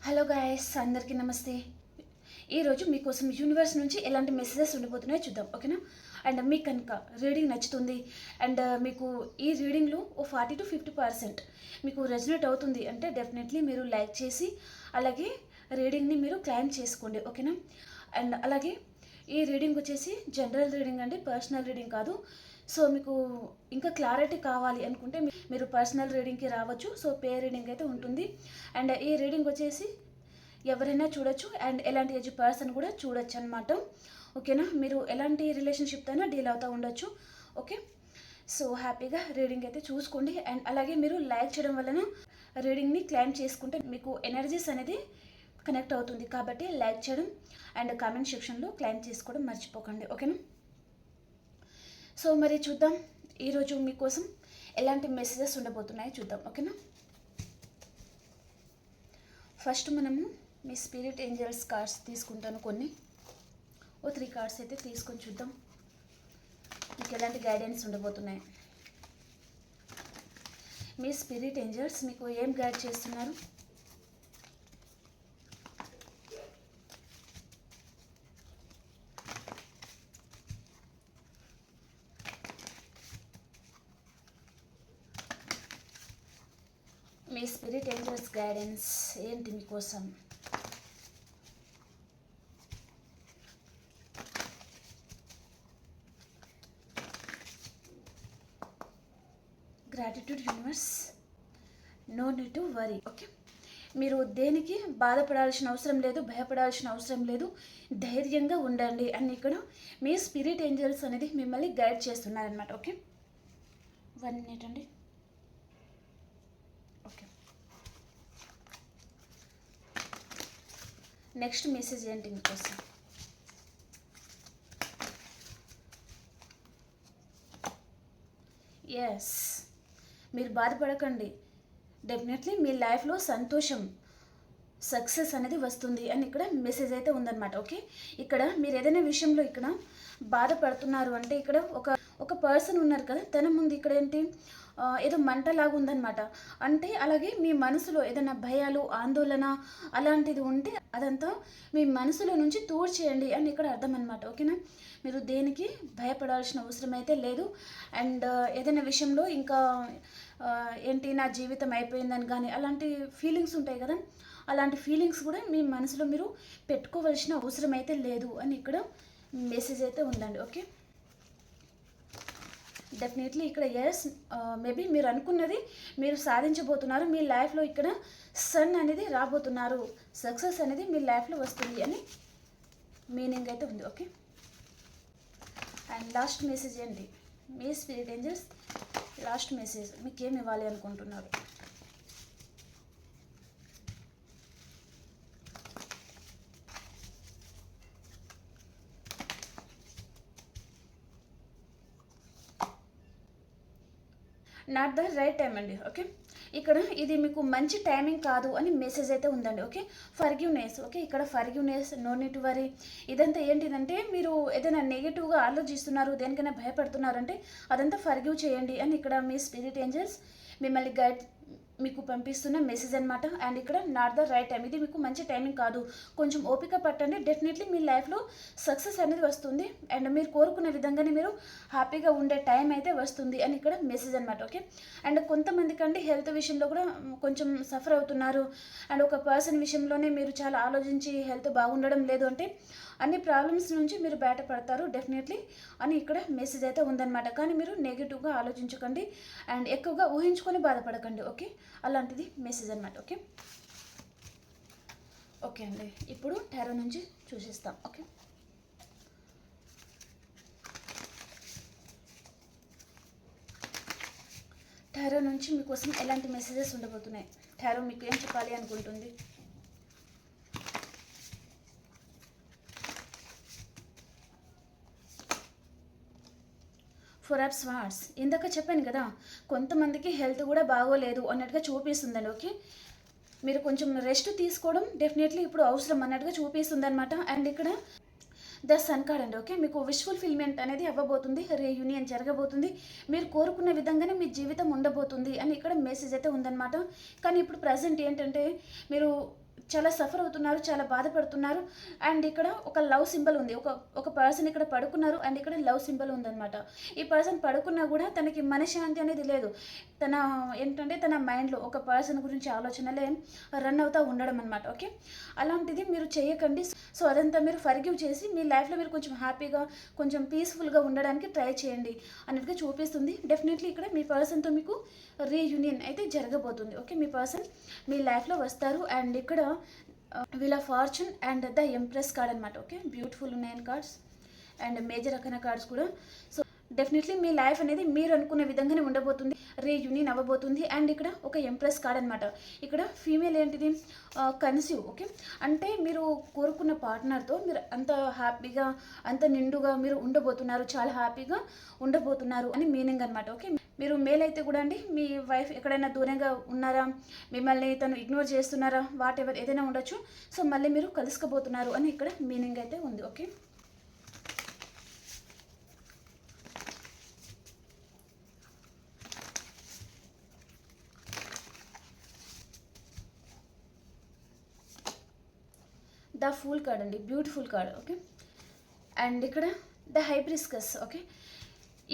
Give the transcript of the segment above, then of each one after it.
Hello guys, అందరికీ నమస్తే. ఈరోజు మీకోసం యూనివర్స్ నుంచి ఎలాంటి మెసేజెస్ ఉండిపోతున్నాయో చూద్దాం, ఓకేనా? అండ్ మీకు కనుక రీడింగ్ నచ్చుతుంది అండ్ మీకు ఈ రీడింగ్లో ఓ 40 to 50% మీకు రెజనేట్ అవుతుంది అంటే డెఫినెట్లీ మీరు లైక్ చేసి అలాగే రీడింగ్ని మీరు క్లైమ్ చేసుకోండి, ఓకేనా? అండ్ అలాగే ఈ రీడింగ్ వచ్చేసి జనరల్ రీడింగ్ అండి, పర్సనల్ రీడింగ్ కాదు. సో మీకు ఇంకా క్లారిటీ కావాలి అనుకుంటే మీరు పర్సనల్ రీడింగ్కి రావచ్చు. సో పే రీడింగ్ అయితే ఉంటుంది. అండ్ ఈ రీడింగ్ వచ్చేసి ఎవరైనా చూడొచ్చు అండ్ ఎలాంటి ఏజ్ పర్సన్ కూడా చూడొచ్చు అనమాట, ఓకేనా? మీరు ఎలాంటి రిలేషన్షిప్తో అయినా డీల్ అవుతూ ఉండొచ్చు, ఓకే? సో హ్యాపీగా రీడింగ్ అయితే చూసుకోండి. అండ్ అలాగే మీరు లైక్ చేయడం వలన రీడింగ్ని క్లైమ్ చేసుకుంటే మీకు ఎనర్జీస్ అనేది కనెక్ట్ అవుతుంది. కాబట్టి లైక్ చేయడం అండ్ కామెంట్ సెక్షన్లో క్లైమ్ చేసుకోవడం మర్చిపోకండి, ఓకేనా? సో మరి చూద్దాం ఈరోజు మీకోసం ఎలాంటి మెసేజెస్ ఉండబోతున్నాయో చూద్దాం, ఓకేనా? ఫస్ట్ మనము మీ స్పిరిట్ ఏంజల్స్ కార్డ్స్ తీసుకుంటాను, కొన్ని 3 కార్డ్స్ అయితే తీసుకొని చూద్దాం మీకు ఎలాంటి గైడెన్స్ ఉండబోతున్నాయి. మీ స్పిరిట్ ఏంజల్స్ మీకు ఏం గైడ్ చేస్తున్నారు? మీ స్పిరిట్ ఏంజల్స్ గైడెన్స్ ఏంటి మీకోసం? Gratitude universe, no need to worry, okay? మీరు దేనికి బాధపడాల్సిన అవసరం లేదు, భయపడాల్సిన అవసరం లేదు, ధైర్యంగా ఉండండి అని ఇక్కడ మీ స్పిరిట్ ఏంజల్స్ అనేది మిమ్మల్ని గైడ్ చేస్తున్నారనమాట, ఓకే? 1 మినిట్ అండి. ఓకే, నెక్స్ట్ మెసేజ్ ఏంటి మీకోసం? ఎస్, మీరు బాధపడకండి, డెఫినెట్లీ మీ లైఫ్లో సంతోషం, సక్సెస్ అనేది వస్తుంది అని ఇక్కడ మెసేజ్ అయితే ఉందన్నమాట, ఓకే? ఇక్కడ మీరు ఏదైనా విషయంలో ఇక్కడ బాధపడుతున్నారు అంటే ఇక్కడ ఒక పర్సన్ ఉన్నారు కదా, తన ముందు ఇక్కడ ఏంటి ఏదో మంటలాగా ఉందన్నమాట. అంటే అలాగే మీ మనసులో ఏదైనా భయాలు, ఆందోళన అలాంటిది ఉంటే అదంతా మీ మనసులో నుంచి చేయండి అని ఇక్కడ అర్థం అనమాట, ఓకేనా? మీరు దేనికి భయపడాల్సిన అవసరం అయితే లేదు. అండ్ ఏదైనా విషయంలో ఇంకా ఏంటి నా జీవితం అయిపోయిందని కానీ అలాంటి ఫీలింగ్స్ ఉంటాయి కదా, అలాంటి ఫీలింగ్స్ కూడా మీ మనసులో మీరు పెట్టుకోవాల్సిన అవసరం అయితే లేదు అని ఇక్కడ మెసేజ్ అయితే ఉందండి, ఓకే? డెఫినెట్లీ ఇక్కడ ఎస్, మేబీ మీరు అనుకున్నది మీరు సాధించబోతున్నారు. మీ లైఫ్లో ఇక్కడ సన్ అనేది రాబోతున్నారు, సక్సెస్ అనేది మీ లైఫ్లో వస్తుంది అని మీనింగ్ అయితే ఉంది, ఓకే? అండ్ లాస్ట్ మెసేజ్ ఏంటి? మీ స్పిరిట్ ఏంజల్స్ లాస్ట్ మెసేజ్ మీకు ఏమి ఇవ్వాలి అనుకుంటున్నారు? నాట్ ద రైట్ టైం అండి, ఓకే? ఇక్కడ ఇది మీకు మంచి టైమింగ్ కాదు అని మెసేజ్ అయితే ఉందండి, ఓకే? Forgiveness, okay? ఇక్కడ forgiveness, no need to worry, ఇదంతా ఏంటిదంటే మీరు ఏదైనా నెగిటివ్గా ఆలోచిస్తున్నారు, దేనికైనా భయపడుతున్నారంటే అదంతా ఫర్గివ్ చేయండి అని ఇక్కడ మీ స్పిరిట్ ఏంజల్స్ మిమ్మల్ని గైడ్ మీకు పంపిస్తున్న మెసేజ్ అనమాట. అండ్ ఇక్కడ నాట్ ద రైట్ టైం, ఇది మీకు మంచి టైమింగ్ కాదు, కొంచెం ఓపిక పట్టండి, డెఫినెట్లీ మీ లైఫ్లో సక్సెస్ అనేది వస్తుంది అండ్ మీరు కోరుకున్న విధంగానే మీరు హ్యాపీగా ఉండే టైం అయితే వస్తుంది అని ఇక్కడ మెసేజ్ అనమాట, ఓకే? అండ్ కొంతమందికి అండి హెల్త్ విషయంలో కూడా కొంచెం సఫర్ అవుతున్నారు అండ్ ఒక పర్సన్ విషయంలోనే మీరు చాలా ఆలోచించి హెల్త్ బాగుండడం లేదు అంటే అన్ని ప్రాబ్లమ్స్ నుంచి మీరు బయటపడతారు డెఫినెట్లీ అని ఇక్కడ మెసేజ్ అయితే ఉందన్నమాట. కానీ మీరు నెగిటివ్గా ఆలోచించకండి అండ్ ఎక్కువగా ఊహించుకొని బాధపడకండి, ఓకే? అలాంటిది మెసేజ్ అనమాట, ఓకే? ఓకే అండి, ఇప్పుడు టారో నుంచి చూసిస్తాం, ఓకే? టారో నుంచి మీకోసం ఎలాంటి మెసేజెస్ ఉండబోతున్నాయి? టారో మీకు ఏం చెప్పాలి అనుకుంటుంది? ఫోర్ ఆఫ్ స్వార్డ్స్, ఇందాక చెప్పాను కదా కొంతమందికి హెల్త్ కూడా బాగోలేదు అన్నట్టుగా చూపిస్తుందండి, ఓకే? మీరు కొంచెం రెస్ట్ తీసుకోవడం డెఫినెట్లీ ఇప్పుడు అవసరం అన్నట్టుగా చూపిస్తుంది అనమాట. అండ్ ఇక్కడ ద సన్ కార్డ్ అండి, ఓకే? మీకు విష్ ఫుల్ఫిల్మెంట్ అనేది అవ్వబోతుంది, రీయూనియన్ జరగబోతుంది, మీరు కోరుకున్న విధంగానే మీ జీవితం ఉండబోతుంది అని ఇక్కడ మెసేజ్ అయితే ఉందన్నమాట. కానీ ఇప్పుడు ప్రజెంట్ ఏంటంటే మీరు చాలా సఫర్ అవుతున్నారు, చాలా బాధపడుతున్నారు. అండ్ ఇక్కడ ఒక లవ్ సింబల్ ఉంది. ఒక పర్సన్ ఇక్కడ పడుకున్నారు అండ్ ఇక్కడ లవ్ సింబల్ ఉందన్నమాట. ఈ పర్సన్ పడుకున్నా కూడా తనకి మనశ్శాంతి అనేది లేదు. తన ఏంటంటే తన మైండ్లో ఒక పర్సన్ గురించి ఆలోచనలే రన్ అవుతూ ఉండడం అనమాట. ఓకే, అలాంటిది మీరు చేయకండి. సో అదంతా మీరు ఫర్గివ్ చేసి మీ లైఫ్లో మీరు కొంచెం హ్యాపీగా, కొంచెం పీస్ఫుల్గా ఉండడానికి ట్రై చేయండి అన్నట్టుగా చూపిస్తుంది. డెఫినెట్లీ ఇక్కడ మీ పర్సన్తో మీకు రీయూనియన్ అయితే జరగబోతుంది. ఓకే, మీ పర్సన్ మీ లైఫ్లో వస్తారు. అండ్ ఇక్కడ వీళ్ళ fortune and the empress card అనమాట. ఓకే, బ్యూటిఫుల్ ఉన్నాయి కార్డ్స్ అండ్ మేజర్ అకన కార్డ్స్ కూడా. సో డెఫినెట్లీ మీ లైఫ్ అనేది మీరు అనుకున్న విధంగానే ఉండబోతుంది, రీయూనియన్ అవ్వబోతుంది. అండ్ ఇక్కడ ఒక ఎంప్రెస్ కార్డ్ అనమాట. ఇక్కడ ఫీమేల్ ఏంటిది, కన్సీవ్. ఓకే, అంటే మీరు కోరుకున్న పార్ట్నర్తో మీరు అంత హ్యాపీగా, అంత నిండుగా మీరు ఉండబోతున్నారు, చాలా హ్యాపీగా ఉండబోతున్నారు అని మీనింగ్ అనమాట. ఓకే, మీరు మేల్ అయితే కూడా అండి, మీ వైఫ్ ఎక్కడైనా దూరంగా ఉన్నారా, మిమ్మల్ని తను ఇగ్నోర్ చేస్తున్నారా, వాట్ ఎవర్ ఏదైనా ఉండొచ్చు. సో మళ్ళీ మీరు కలుసుకోబోతున్నారు అని ఇక్కడ మీనింగ్ అయితే ఉంది. ఓకే, ద ఫూల్ కార్డ్ అండి, బ్యూటిఫుల్ కార్డ్. ఓకే, అండ్ ఇక్కడ ద హైబ్రిస్కస్. ఓకే,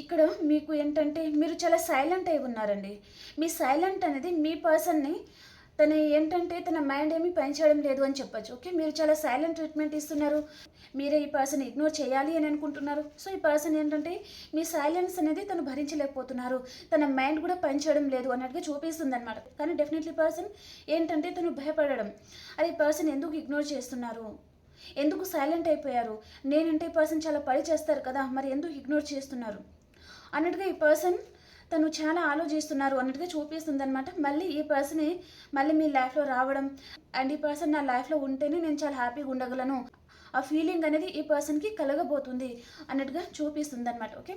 ఇక్కడ మీకు ఏంటంటే మీరు చాలా సైలెంట్ అయి ఉన్నారండి. మీ సైలెంట్ అనేది మీ పర్సన్ని తను ఏంటంటే తన మైండ్ ఏమీ పనిచేయడం లేదు అని చెప్పచ్చు. ఓకే, మీరు చాలా సైలెంట్ ట్రీట్మెంట్ ఇస్తున్నారు, మీరే ఈ పర్సన్ ఇగ్నోర్ చేయాలి అని అనుకుంటున్నారు. సో ఈ పర్సన్ ఏంటంటే మీ సైలెన్స్ అనేది తను భరించలేకపోతున్నారు, తన మైండ్ కూడా పనిచేయడం లేదు అన్నట్టుగా చూపిస్తుంది అనమాట. కానీ డెఫినెట్లీ పర్సన్ ఏంటంటే తను భయపడడం, అది పర్సన్ ఎందుకు ఇగ్నోర్ చేస్తున్నారు, ఎందుకు సైలెంట్ అయిపోయారు, నేనంటే ఈ పర్సన్ చాలా పని చేస్తారు కదా, మరి ఎందుకు ఇగ్నోర్ చేస్తున్నారు అన్నట్టుగా ఈ పర్సన్ తను చాలా ఆలోచిస్తున్నారు అన్నట్టుగా చూపిస్తుంది అనమాట. మళ్ళీ ఈ పర్సనే మళ్ళీ మీ లైఫ్లో రావడం అండ్ ఈ పర్సన్ నా లైఫ్లో ఉంటేనే నేను చాలా హ్యాపీగా ఉండగలను, ఆ ఫీలింగ్ అనేది ఈ పర్సన్కి కలగబోతుంది అన్నట్టుగా చూపిస్తుంది అనమాట. ఓకే,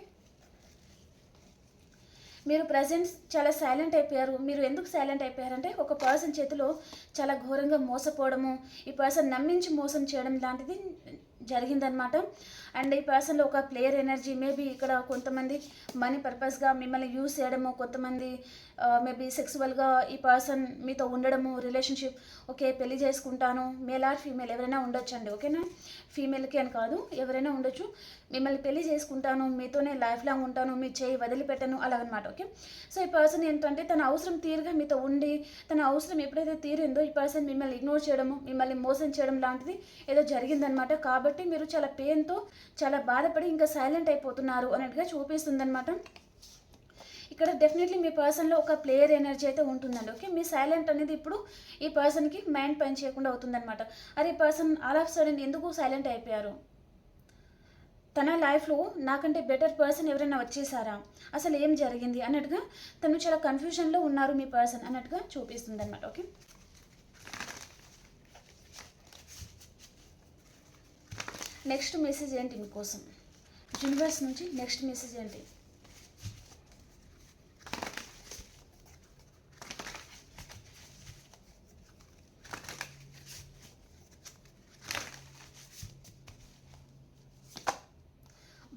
మీరు ప్రజెంట్ చాలా సైలెంట్ అయిపోయారు. మీరు ఎందుకు సైలెంట్ అయిపోయారంటే ఒక పర్సన్ చేతిలో చాలా ఘోరంగా మోసపోవడము, ఈ పర్సన్ నమ్మించి మోసం చేయడం లాంటిది జరిగిందనమాట. అండ్ ఈ పర్సన్లో ఒక ప్లేయర్ ఎనర్జీ, మేబీ ఇక్కడ కొంతమంది మనీ పర్పస్గా మిమ్మల్ని యూజ్ చేయడము, కొంతమంది మేబీ సెక్సువల్గా ఈ పర్సన్ మీతో ఉండడము, రిలేషన్షిప్. ఓకే, పెళ్లి చేసుకుంటాను, మేల్ ఆర్ ఫీమేల్ ఎవరైనా ఉండొచ్చండి. ఓకేనా, ఫీమేల్కి అని కాదు, ఎవరైనా ఉండొచ్చు. మిమ్మల్ని పెళ్లి చేసుకుంటాను, మీతోనే లైఫ్ లాంగ్ ఉంటాను, మీ చేయి వదిలిపెట్టను అలాగనమాట. ఓకే, సో ఈ పర్సన్ ఏంటంటే తన అవసరం తీరుగా మీతో ఉండి, తన అవసరం ఎప్పుడైతే తీరిందో ఈ పర్సన్ మిమ్మల్ని ఇగ్నోర్ చేయడము, మిమ్మల్ని మోసం చేయడం లాంటిది ఏదో జరిగిందనమాట. కాబట్టి మీరు చాలా పెయిన్తో, చాలా బాధపడి ఇంకా సైలెంట్ అయిపోతున్నారు అన్నట్టుగా చూపిస్తుందన్నమాట. ఇక్కడ డెఫినెట్లీ మీ పర్సన్లో ఒక ప్లేయర్ ఎనర్జీ అయితే ఉంటుందండి. ఓకే, మీ సైలెంట్ అనేది ఇప్పుడు ఈ పర్సన్కి మైండ్ పని చేయకుండా అవుతుందన్నమాట. అరే ఈ పర్సన్ ఆల్ ఆఫ్ సడన్ ఎందుకు సైలెంట్ అయిపోయారు, తన లైఫ్లో నాకంటే బెటర్ పర్సన్ ఎవరైనా వచ్చేసారా, అసలు ఏం జరిగింది అన్నట్టుగా తను చాలా కన్ఫ్యూజన్లో ఉన్నారు మీ పర్సన్ అన్నట్టుగా చూపిస్తుంది అనమాట. ఓకే, నెక్స్ట్ మెసేజ్ ఏంటి మీకోసం యూనివర్స్ నుంచి, నెక్స్ట్ మెసేజ్ ఏంటి?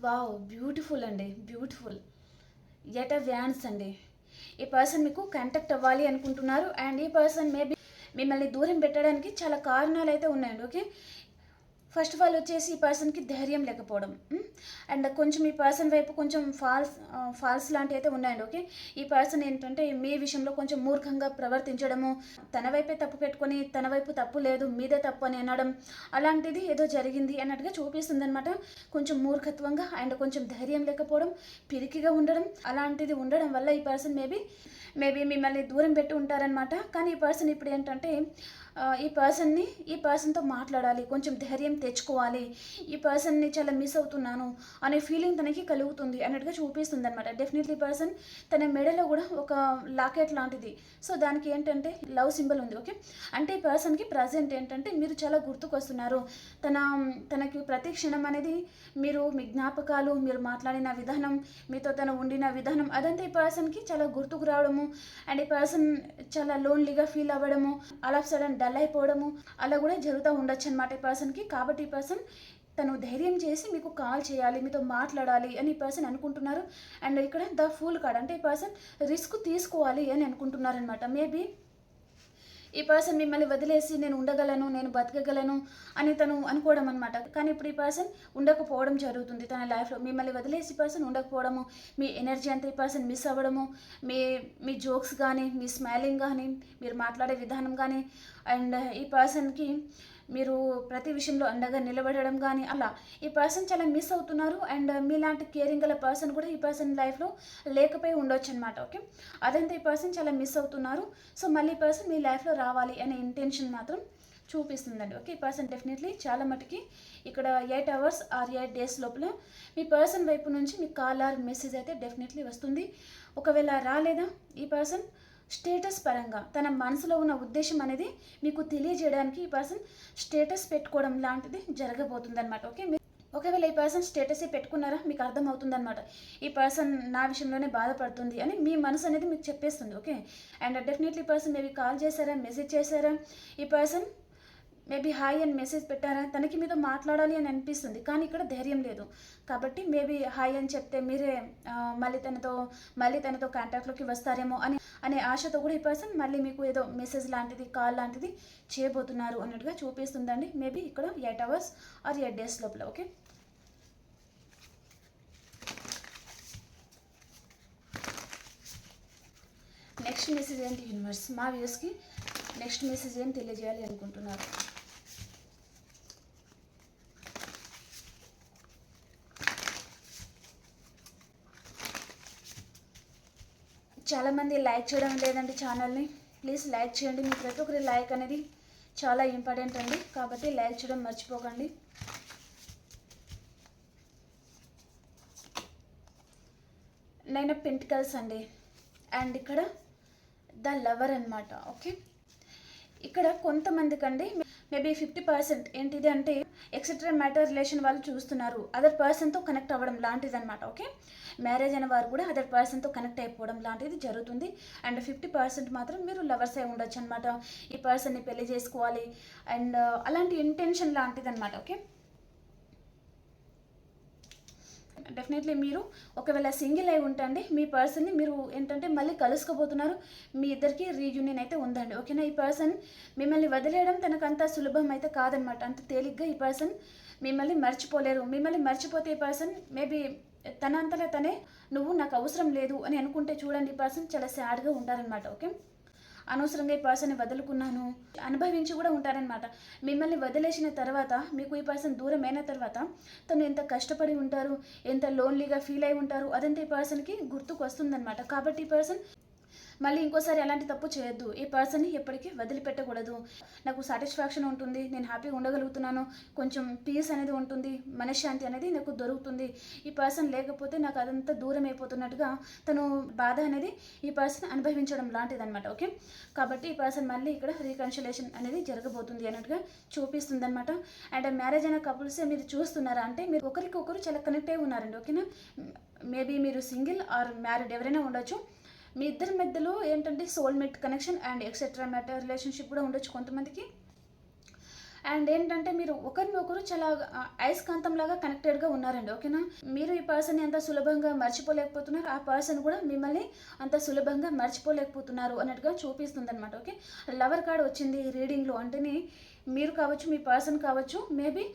వావ్, బ్యూటిఫుల్ అండి, బ్యూటిఫుల్. ఎట్ అ వ్యాన్స్ అండి. ఈ పర్సన్ మీకు కాంటాక్ట్ అవ్వాలి అనుకుంటున్నారు అండ్ ఈ పర్సన్ మేబీ మిమ్మల్ని దూరం పెట్టడానికి చాలా కారణాలు అయితే ఉన్నాయండి. ఓకే, ఫస్ట్ ఆఫ్ ఆల్ వచ్చేసి ఈ పర్సన్కి ధైర్యం లేకపోవడం అండ్ కొంచెం ఈ పర్సన్ వైపు కొంచెం ఫాల్స్ లాంటివి అయితే ఉన్నాయండి. ఓకే, ఈ పర్సన్ ఏంటంటే మీ విషయంలో కొంచెం మూర్ఖంగా ప్రవర్తించడము, తన వైపే తప్పు పెట్టుకొని తన వైపు తప్పు లేదు మీదే తప్పు అని అనడం, అలాంటిది ఏదో జరిగింది అన్నట్టుగా చూపిస్తుంది అనమాట. కొంచెం మూర్ఖత్వంగా అండ్ కొంచెం ధైర్యం లేకపోవడం, పిరికిగా ఉండడం, అలాంటిది ఉండడం వల్ల ఈ పర్సన్ మేబీ మిమ్మల్ని దూరం పెట్టి ఉంటారనమాట. కానీ ఈ పర్సన్ ఇప్పుడు ఏంటంటే ఈ పర్సన్తో మాట్లాడాలి, కొంచెం ధైర్యం తెచ్చుకోవాలి, ఈ పర్సన్ని చాలా మిస్ అవుతున్నాను అనే ఫీలింగ్ తనకి కలుగుతుంది అన్నట్టుగా చూపిస్తుంది అనమాట. డెఫినెట్లీ పర్సన్ తన మెడలో కూడా ఒక లాకెట్ లాంటిది, సో దానికి ఏంటంటే లవ్ సింబల్ ఉంది. ఓకే, అంటే ఈ పర్సన్కి ప్రజెంట్ ఏంటంటే మీరు చాలా గుర్తుకొస్తున్నారు, తనకి ప్రతి క్షణం అనేది మీరు, మీ జ్ఞాపకాలు, మీరు మాట్లాడిన విధానం, మీతో తను ఉండిన విధానం, అదంతా ఈ పర్సన్కి చాలా గుర్తుకు రావడము అండ్ ఈ పర్సన్ చాలా లోన్లీగా ఫీల్ అవ్వడము, ఆల్ ఆఫ్ సడన్ డల్ అయిపోవడము అలా కూడా జరుగుతూ ఉండొచ్చు అనమాట ఈ పర్సన్కి. కాబట్టి ఈ పర్సన్ తను ధైర్యం చేసి మీకు కాల్ చేయాలి, మీతో మాట్లాడాలి అని ఈ పర్సన్ అనుకుంటున్నారు. అండ్ ఇక్కడ ద ఫూల్ కార్డ్ అంటే ఈ పర్సన్ రిస్క్ తీసుకోవాలి అని అనుకుంటున్నారనమాట. మేబీ ఈ పర్సన్ మిమ్మల్ని వదిలేసి నేను ఉండగలను, నేను బతకగలను అని తను అనుకోవడం అనమాట. కానీ ఇప్పుడు ఈ పర్సన్ ఉండకపోవడం జరుగుతుంది తన లైఫ్లో. మిమ్మల్ని వదిలేసి ఈ పర్సన్ ఉండకపోవడము, మీ ఎనర్జీ అంతా ఈ పర్సన్ మిస్ అవ్వడము, మీ మీ జోక్స్ కానీ, మీ స్మైలింగ్ కానీ, మీరు మాట్లాడే విధానం కానీ, అండ్ ఈ పర్సన్కి మీరు ప్రతి విషయంలో అండగా నిలబడడం కానీ అలా ఈ పర్సన్ చాలా మిస్ అవుతున్నారు. అండ్ మీలాంటి కేరింగ్ గల పర్సన్ కూడా ఈ పర్సన్ లైఫ్లో లేకపోయి ఉండొచ్చు అనమాట. ఓకే, అదంతా ఈ పర్సన్ చాలా మిస్ అవుతున్నారు. సో మళ్ళీ ఈ పర్సన్ మీ లైఫ్లో రావాలి అనే ఇంటెన్షన్ మాత్రం చూపిస్తుందండి. ఓకే, ఈ పర్సన్ డెఫినెట్లీ చాలా మటుకి ఇక్కడ 8 hours ఆర్ 8 days లోపల మీ పర్సన్ వైపు నుంచి మీ కాల్ ఆర్ మెసేజ్ అయితే డెఫినెట్లీ వస్తుంది. ఒకవేళ రాలేదా, ఈ పర్సన్ స్టేటస్ పరంగా తన మనసులో ఉన్న ఉద్దేశం అనేది మీకు తెలియజేయడానికి ఈ పర్సన్ స్టేటస్ పెట్టుకోవడం లాంటిది జరగబోతుంది అనమాట. ఓకే, ఒకవేళ ఈ పర్సన్ స్టేటస్ పెట్టుకున్నారా మీకు అర్థమవుతుందన్నమాట. ఈ పర్సన్ నా విషయంలోనే బాధపడుతుంది అని మీ మనసు అనేది మీకు చెప్పేస్తుంది. ఓకే, అండ్ డెఫినెట్లీ ఈ పర్సన్ మేబీ కాల్ చేశారా, మెసేజ్ చేశారా, ఈ పర్సన్ మేబీ హాయ్ అని మెసేజ్ పెట్టారా, తనకి మీతో మాట్లాడాలి అని అనిపిస్తుంది కానీ ఇక్కడ ధైర్యం లేదు. కాబట్టి మేబీ హాయ్ అని చెప్తే మీరే మళ్ళీ తనతో కాంటాక్ట్లోకి వస్తారేమో అనే ఆశతో కూడా ఈ పర్సన్ మళ్ళీ మీకు ఏదో మెసేజ్ లాంటిది, కాల్ లాంటిది చేయబోతున్నారు అన్నట్టుగా చూపిస్తుందండి. మేబీ ఇక్కడ 8 hours ఆర్ 8 days లోపల. ఓకే, నెక్స్ట్ మెసేజ్ ఏంటి యూనివర్స్ మా వ్యూస్కి నెక్స్ట్ మెసేజ్ ఏం తెలియజేయాలి అనుకుంటున్నారు? చాలామంది లైక్ చేయడం లేదండి ఛానల్ని. ప్లీజ్ లైక్ చేయండి. మీ ప్రతి ఒక్కరి లైక్ అనేది చాలా ఇంపార్టెంట్ అండి, కాబట్టి లైక్ చేయడం మర్చిపోకండి. నైన్ ఆఫ్ పెంటికల్స్ అండి, అండ్ ఇక్కడ ద లవర్ అనమాట. ఓకే, ఇక్కడ కొంతమందికి అండి మేబీ 50% ఏంటిది అంటే ఎక్సెట్రా మ్యాటర్ రిలేషన్ వాళ్ళు చూస్తున్నారు, అదర్ పర్సన్తో కనెక్ట్ అవ్వడం లాంటిది అనమాట. ఓకే, మ్యారేజ్ అయిన వారు కూడా అదర్ పర్సన్తో కనెక్ట్ అయిపోవడం లాంటిది జరుగుతుంది. అండ్ 50% మాత్రం మీరు లవర్స్ అయి ఉండొచ్చు అనమాట. ఈ పర్సన్ని పెళ్లి చేసుకోవాలి అండ్ అలాంటి ఇంటెన్షన్ లాంటిది అనమాట. ఓకే, డెఫినెట్లీ మీరు ఒకవేళ సింగిల్ అయి ఉంటండి మీ పర్సన్ని మీరు ఏంటంటే మళ్ళీ కలుసుకోబోతున్నారు. మీ ఇద్దరికి రీయూనియన్ అయితే ఉందండి. ఓకేనా, ఈ పర్సన్ మిమ్మల్ని వదిలేయడం తనకు అంత సులభం అయితే కాదనమాట. అంత తేలిగ్గా ఈ పర్సన్ మిమ్మల్ని మర్చిపోలేరు. మిమ్మల్ని మర్చిపోతే ఈ పర్సన్ మేబీ తన అంతలో తనే నువ్వు నాకు అవసరం లేదు అని అనుకుంటే చూడండి ఈ పర్సన్ చాలా సాడ్గా ఉంటారనమాట. ఓకే, అనవసరంగా ఈ పర్సన్ని వదులుకున్నాను అనుభవించి కూడా ఉంటారనమాట. మిమ్మల్ని వదిలేసిన తర్వాత మీకు ఈ పర్సన్ దూరం అయిన తర్వాత తను ఎంత కష్టపడి ఉంటారు, ఎంత లోన్లీగా ఫీల్ అయి ఉంటారు, అదంతా ఈ పర్సన్కి గుర్తుకు వస్తుందన్నమాట. కాబట్టి ఈ పర్సన్ మళ్ళీ ఇంకోసారి అలాంటి తప్పు చేయొద్దు. ఈ పర్సన్ని ఎప్పటికీ వదిలిపెట్టకూడదు. నాకు సాటిస్ఫాక్షన్ ఉంటుంది, నేను హ్యాపీగా ఉండగలుగుతున్నాను, కొంచెం పీస్ అనేది ఉంటుంది, మనశ్శాంతి అనేది నాకు దొరుకుతుంది. ఈ పర్సన్ లేకపోతే నాకు అదంతా దూరం అయిపోతున్నట్టుగా తను బాధ అనేది ఈ పర్సన్ అనుభవించడం లాంటిది అనమాట. ఓకే, కాబట్టి ఈ పర్సన్ మళ్ళీ ఇక్కడ రీకన్సిలేషన్ అనేది జరగబోతుంది అన్నట్టుగా చూపిస్తుంది అనమాట. అండ్ మ్యారేజ్ అయిన కపుల్సే మీరు చూస్తున్నారా అంటే మీరు ఒకరికొకరు చాలా కనెక్ట్ అయి ఉన్నారండి. ఓకేనా, మేబీ మీరు సింగిల్ ఆర్ మ్యారీడ్ ఎవరైనా ఉండొచ్చు. మీ ఇద్దరి మధ్యలో ఏంటంటే soulmate connection and etcetera matter relationship కూడా ఉండొచ్చు కొంతమందికి. అండ్ ఏంటంటే మీరు ఒకరినొకరు చాలా అయస్కాంతంలాగా కనెక్టెడ్గా ఉన్నారండి. ఓకేనా, మీరు ఈ పర్సన్ని అంత సులభంగా మర్చిపోలేకపోతున్నారు, ఆ పర్సన్ కూడా మిమ్మల్ని అంత సులభంగా మర్చిపోలేకపోతున్నారు అన్నట్టుగా చూపిస్తుంది అనమాట. ఓకే, లవర్ కార్డ్ వచ్చింది ఈ రీడింగ్లో అంటేనే మీరు కావచ్చు, మీ పర్సన్ కావచ్చు, మేబీ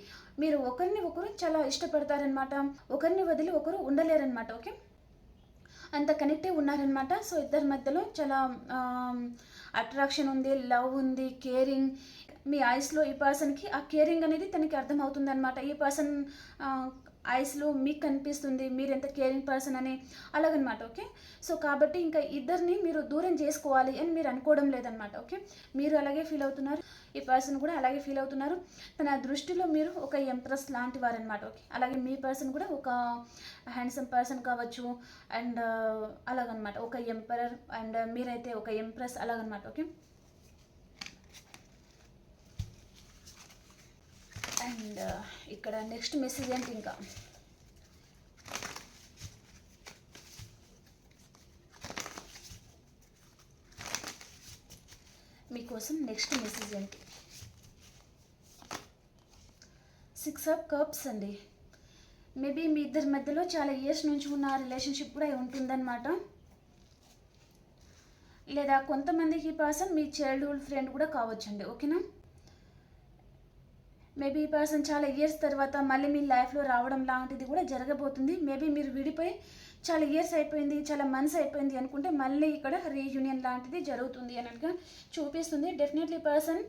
మీరు ఒకరిని ఒకరు చాలా ఇష్టపడతారనమాట, ఒకరిని వదిలి ఒకరు ఉండలేరనమాట. ఓకే, అంత కనెక్టివ్ ఉన్నారనమాట. సో ఇద్దరి మధ్యలో చాలా అట్రాక్షన్ ఉంది, లవ్ ఉంది, కేరింగ్. మీ ఐస్లో ఈ పర్సన్కి ఆ కేరింగ్ అనేది తనకి అర్థమవుతుంది అనమాట. ఈ పర్సన్ ఐస్లో మీకు కనిపిస్తుంది మీరు ఎంత కేరింగ్ పర్సన్ అని, అలాగనమాట. ఓకే, సో కాబట్టి ఇంకా ఇద్దరిని మీరు దూరం చేసుకోవాలి అని మీరు అనుకోవడం లేదనమాట. ఓకే, మీరు అలాగే ఫీల్ అవుతున్నారు, ఈ పర్సన్ కూడా అలాగే ఫీల్ అవుతున్నారు. తన దృష్టిలో మీరు ఒక ఎంప్రెస్ లాంటి వారనమాట. ఓకే, అలాగే మీ పర్సన్ కూడా ఒక హ్యాండ్సమ్ పర్సన్ కావచ్చు అండ్ అలాగనమాట, ఒక ఎంపరర్ అండ్ మీరైతే ఒక ఎంప్రెస్ అలాగనమాట. ఓకే, అండ్ ఇక్కడ నెక్స్ట్ మెసేజ్ ఏంటి ఇంకా మీకోసం నెక్స్ట్ మెసేజ్ ఏంటి? 6 of Cups అండి. మేబీ మీ ఇద్దరి మధ్యలో చాలా ఇయర్స్ నుంచి ఉన్న రిలేషన్షిప్ కూడా ఉంటుందన్నమాట. లేదా కొంతమందికి ఈ పర్సన్ మీ చైల్డ్హుడ్ ఫ్రెండ్ కూడా కావచ్చండి. ఓకేనా? మేబీ ఈ పర్సన్ చాలా ఇయర్స్ తర్వాత మళ్ళీ మీ లైఫ్లో రావడం లాంటిది కూడా జరగబోతుంది. మేబీ మీరు విడిపోయి చాలా ఇయర్స్ అయిపోయింది, చాలా మంత్స్ అయిపోయింది అనుకుంటే మళ్ళీ ఇక్కడ రీయూనియన్ లాంటిది జరుగుతుంది అన్నట్టుగా చూపిస్తుంది. డెఫినెట్లీ పర్సన్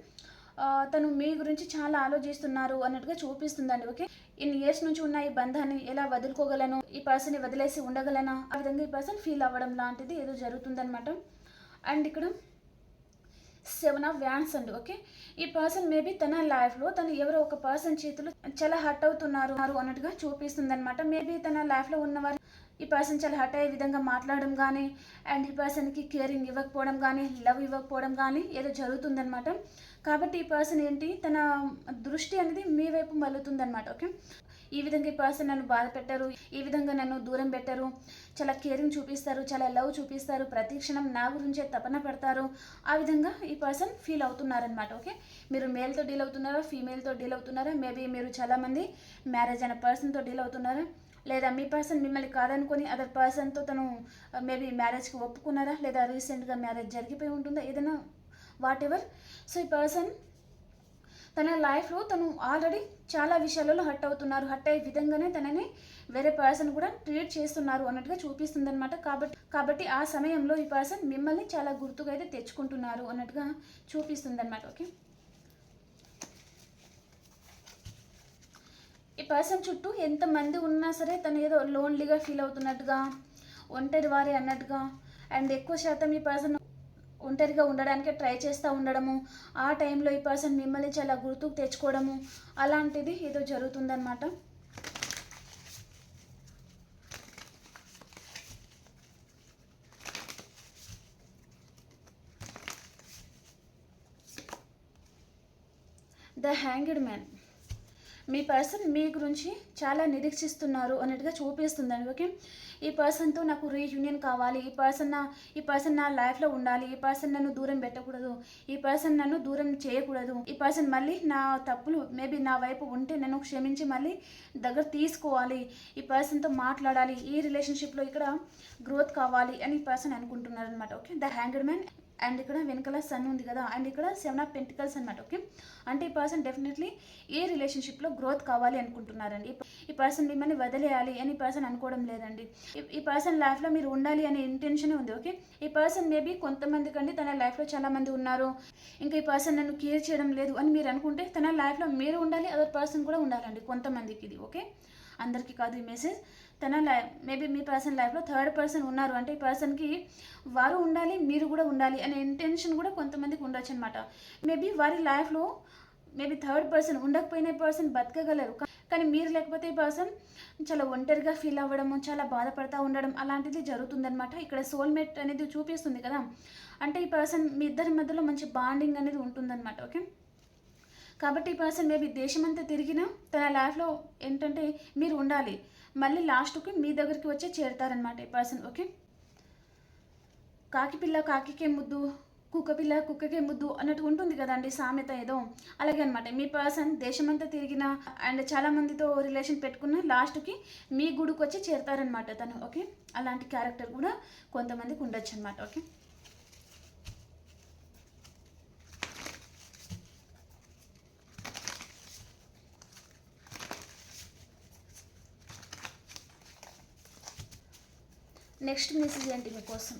తను మీ గురించి చాలా ఆలోచిస్తున్నారు అన్నట్టుగా చూపిస్తుందండి. ఓకే, ఇన్ని ఇయర్స్ నుంచి ఉన్న ఈ బంధాన్ని ఎలా వదులుకోగలను, ఈ పర్సన్ని వదిలేసి ఉండగలనా, ఆ విధంగా ఈ పర్సన్ ఫీల్ అవ్వడం లాంటిది ఏదో జరుగుతుందనమాట. అండ్ ఇక్కడ 7 ఆఫ్ వ్యాండ్స్ అండి. ఓకే, ఈ పర్సన్ మేబీ తన లైఫ్లో తను ఎవరో ఒక పర్సన్ చేతులు చాలా హర్ట్ అవుతున్నారు అన్నట్టుగా చూపిస్తుంది అనమాట. మేబీ తన లైఫ్లో ఉన్నవారు ఈ పర్సన్ చాలా హర్ట్ అయ్యే విధంగా మాట్లాడడం కానీ, అండ్ ఈ పర్సన్కి కేరింగ్ ఇవ్వకపోవడం కానీ, లవ్ ఇవ్వకపోవడం కానీ ఏదో జరుగుతుందనమాట. కాబట్టి ఈ పర్సన్ ఏంటి, తన దృష్టి అనేది మీ వైపు మళ్ళుతుందనమాట. ఓకే, ఈ విధంగా ఈ పర్సన్ నన్ను బాధ పెట్టారు, ఈ విధంగా నన్ను దూరం పెట్టారు, చాలా కేరింగ్ చూపిస్తారు, చాలా లవ్ చూపిస్తారు, ప్రతి క్షణం నా గురించే తపన పడతారు, ఆ విధంగా ఈ పర్సన్ ఫీల్ అవుతున్నారనమాట. ఓకే, మీరు మేల్తో డీల్ అవుతున్నారా, ఫీమేల్తో డీల్ అవుతున్నారా, మేబీ మీరు చాలామంది మ్యారేజ్ అయిన పర్సన్తో డీల్ అవుతున్నారా, లేదా మీ పర్సన్ మిమ్మల్ని కాదనుకొని అదర్ పర్సన్తో తను మేబీ మ్యారేజ్కి ఒప్పుకున్నారా, లేదా రీసెంట్గా మ్యారేజ్ జరిగిపోయి ఉంటుందా, ఏదైనా వాట్ ఎవర్. సో ఈ పర్సన్ తన లైఫ్లో తను ఆల్రెడీ చాలా విషయాలలో హర్ట్ అవుతున్నారు, హర్ట్ అయ్యే విధంగానే తనని వేరే పర్సన్ కూడా ట్రీట్ చేస్తున్నారు అన్నట్టుగా చూపిస్తుంది అనమాట. కాబట్టి ఆ సమయంలో ఈ పర్సన్ మిమ్మల్ని చాలా గుర్తుగా అయితే తెచ్చుకుంటున్నారు అన్నట్టుగా చూపిస్తుంది అనమాట. ఓకే, ఈ పర్సన్ చుట్టూ ఎంతమంది ఉన్నా సరే తను ఏదో లోన్లీగా ఫీల్ అవుతున్నట్టుగా, ఒంటరి వారి అన్నట్టుగా, అండ్ ఎక్కువ శాతం ఈ పర్సన్ ఒంటరిగా ఉండడానికి ట్రై చేస్తూ ఉండడము, ఆ టైంలో ఈ పర్సన్ మిమ్మల్ని చాలా గుర్తుకు తెచ్చుకోవడము అలాంటిది ఏదో జరుగుతుందన్నమాట. ద హ్యాంగ్డ్ మ్యాన్, మీ పర్సన్ మీ గురించి చాలా నిరీక్షిస్తున్నారు అన్నట్టుగా చూపిస్తుందండి. ఓకే, ఈ పర్సన్తో నాకు రీయూనియన్ కావాలి, ఈ పర్సన్ నా లైఫ్లో ఉండాలి, ఈ పర్సన్ నన్ను దూరం పెట్టకూడదు, ఈ పర్సన్ నన్ను దూరం చేయకూడదు, ఈ పర్సన్ మళ్ళీ నా తప్పులు మేబీ నా వైపు ఉంటే నన్ను క్షమించి మళ్ళీ దగ్గర తీసుకోవాలి, ఈ పర్సన్తో మాట్లాడాలి, ఈ రిలేషన్షిప్లో ఇక్కడ గ్రోత్ కావాలి అని ఈ పర్సన్ అనుకుంటున్నారు అనమాట. Okay, the hanged man, and ఇక్కడ వెనకాల సన్ ఉంది కదా, అండ్ ఇక్కడ 7 ఆఫ్ పెంటికల్స్ అనమాట. ఓకే, అంటే ఈ పర్సన్ డెఫినెట్లీ ఏ రిలేషన్షిప్లో గ్రోత్ కావాలి అనుకుంటున్నారండి. ఈ పర్సన్ మిమ్మల్ని వదిలేయాలి అని పర్సన్ అనుకోవడం లేదండి. ఈ పర్సన్ లైఫ్లో మీరు ఉండాలి అనే ఇంటెన్షన్ ఉంది. ఓకే, ఈ పర్సన్ మేబీ కొంతమంది కంటే తన లైఫ్లో చాలామంది ఉన్నారు, ఇంకా ఈ పర్సన్ నన్ను కేర్ చేయడం లేదు అని మీరు అనుకుంటే తన లైఫ్లో మీరు ఉండాలి, అదర్ పర్సన్ కూడా ఉండాలండి కొంతమందికి. ఇది ఓకే, అందరికీ కాదు ఈ మెసేజ్. తన మేబీ మీ పర్సన్ లైఫ్లో థర్డ్ పర్సన్ ఉన్నారు అంటే ఈ పర్సన్కి వారు ఉండాలి, మీరు కూడా ఉండాలి అనే ఇంటెన్షన్ కూడా కొంతమందికి ఉండొచ్చు అనమాట. మేబీ వారి లైఫ్లో మేబీ థర్డ్ పర్సన్ ఉండకపోయిన పర్సన్ బతకగలరు, కానీ మీరు లేకపోతే ఈ పర్సన్ చాలా ఒంటరిగా ఫీల్ అవ్వడము, చాలా బాధపడతా ఉండడం అలాంటిది జరుగుతుందనమాట. ఇక్కడ సోల్మేట్ అనేది చూపిస్తుంది కదా, అంటే ఈ పర్సన్ మీ ఇద్దరి మధ్యలో మంచి బాండింగ్ అనేది ఉంటుందన్నమాట. ఓకే, కాబట్టి ఈ పర్సన్ మేబీ దేశమంతా తిరిగినా తన లైఫ్లో ఏంటంటే మీరు ఉండాలి, మళ్ళీ లాస్ట్కి మీ దగ్గరికి వచ్చి చేరుతారనమాట ఈ పర్సన్. ఓకే, కాకి పిల్ల కాకికే ముద్దు, కుక్క పిల్ల కుక్కకే ముద్దు అన్నట్టు ఉంటుంది కదండి సామెత ఏదో, అలాగే అనమాట. మీ పర్సన్ దేశమంతా తిరిగిన అండ్ చాలా మందితో రిలేషన్ పెట్టుకున్న లాస్ట్కి మీ గుడికి వచ్చి చేరుతారనమాట తను. ఓకే, అలాంటి క్యారెక్టర్ కూడా కొంతమందికి ఉండొచ్చు అనమాట. ఓకే, నెక్స్ట్ మెసేజ్ ఏంటి మీకోసం